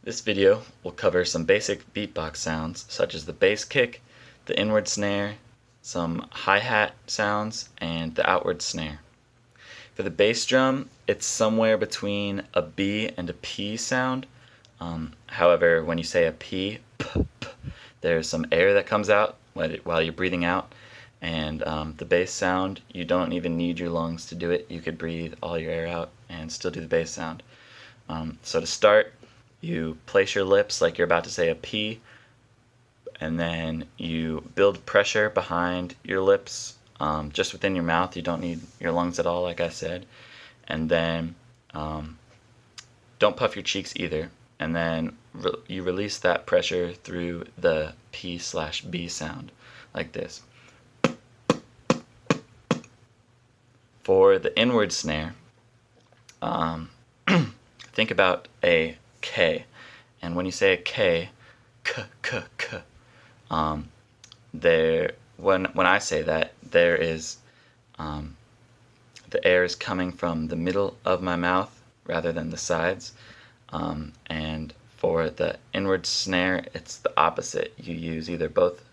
This video will cover some basic beatbox sounds such as the bass kick, the inward snare, some hi-hat sounds, and the outward snare. For the bass drum, it's somewhere between a B and a P sound. However, when you say a P, there's some air that comes out while you're breathing out. And the bass sound, you don't even need your lungs to do it. You could breathe all your air out and still do the bass sound. So to start, you place your lips like you're about to say a P, and then you build pressure behind your lips, just within your mouth. You don't need your lungs at all, like I said. And then don't puff your cheeks either. And then you release that pressure through the P/B sound, like this. For the inward snare, think about a K, and when you say a K, when I say that, there is the air is coming from the middle of my mouth rather than the sides, and for the inward snare, it's the opposite. You use either both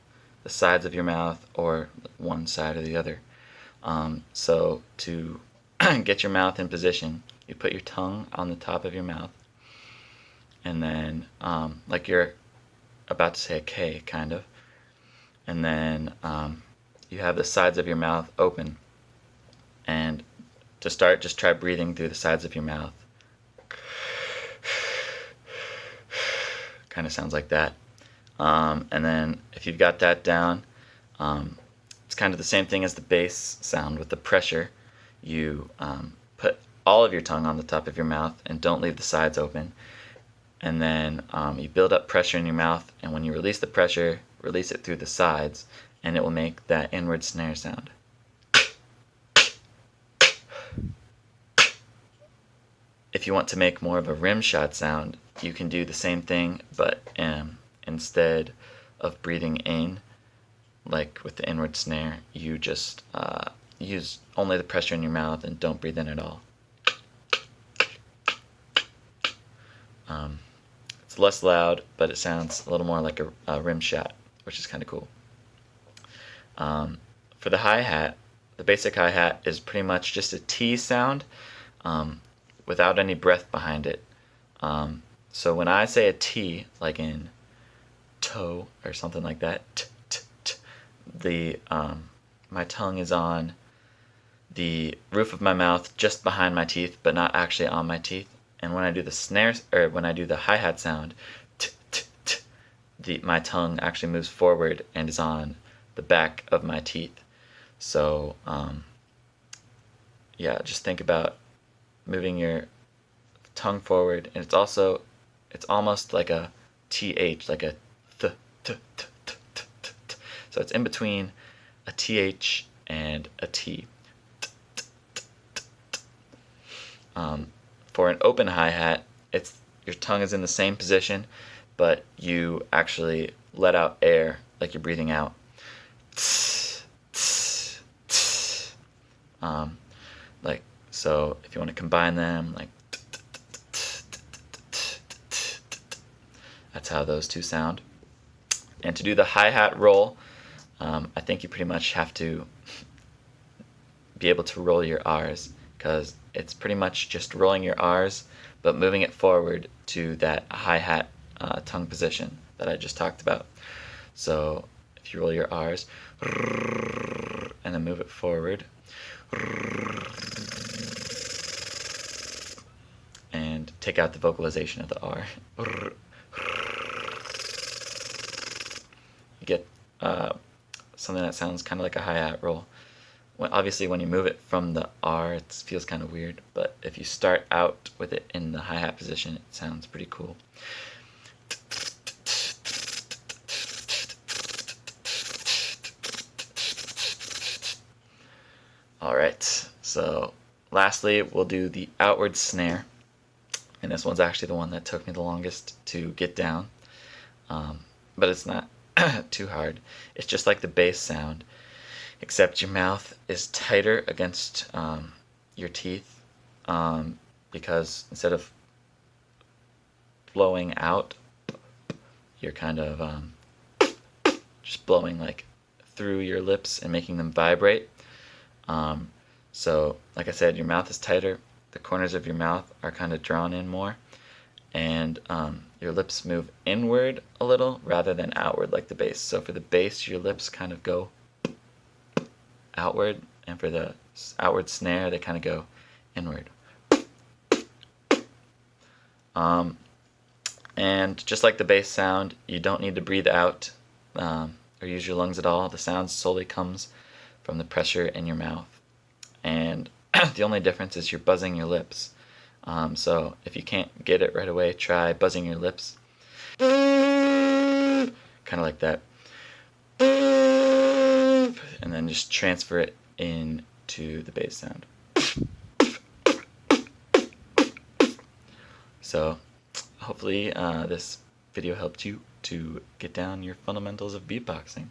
the sides of your mouth or one side or the other. So to get your mouth in position, you put your tongue on the top of your mouth, and then like you're about to say a K, kind of, and then you have the sides of your mouth open. And to start, just try breathing through the sides of your mouth. Kind of sounds like that. And then if you've got that down, it's kind of the same thing as the bass sound with the pressure. You put all of your tongue on the top of your mouth and don't leave the sides open. And then you build up pressure in your mouth, and when you release the pressure, release it through the sides, and it will make that inward snare sound. If you want to make more of a rim shot sound, you can do the same thing, but instead of breathing in, like with the inward snare, you just use only the pressure in your mouth and don't breathe in at all. It's less loud, but it sounds a little more like a rim shot, which is kind of cool. For the hi-hat, the basic hi-hat is pretty much just a T sound without any breath behind it. So when I say a T, like in toe or something like that, my tongue is on the roof of my mouth, just behind my teeth, but not actually on my teeth. And when I do the snare, or when I do the hi-hat sound, my tongue actually moves forward and is on the back of my teeth. So yeah, just think about moving your tongue forward, and it's almost like a th, like a th. So it's in between a th and a t. For an open hi-hat, your tongue is in the same position, but you actually let out air like you're breathing out. Like, so if you want to combine them, like, that's how those two sound. And to do the hi-hat roll, I think you pretty much have to be able to roll your R's, because it's pretty much just rolling your R's, but moving it forward to that hi-hat tongue position that I just talked about. So if you roll your R's, and then move it forward, and take out the vocalization of the R, you get something that sounds kind of like a hi-hat roll. Obviously, when you move it from the R, it feels kind of weird, but if you start out with it in the hi-hat position, it sounds pretty cool. Alright, so lastly, we'll do the outward snare, and this one's actually the one that took me the longest to get down, but it's not too hard. It's just like the bass sound, except your mouth is tighter against your teeth, because instead of blowing out, you're kind of just blowing like through your lips and making them vibrate. So like I said, your mouth is tighter, the corners of your mouth are kind of drawn in more, and your lips move inward a little rather than outward like the bass. So for the bass, your lips kind of go outward, and for the outward snare, they kind of go inward. And just like the bass sound, you don't need to breathe out or use your lungs at all. The sound solely comes from the pressure in your mouth. And the only difference is you're buzzing your lips. So if you can't get it right away, try buzzing your lips. Kind of like that. And then just transfer it into the bass sound. So hopefully this video helped you to get down your fundamentals of beatboxing.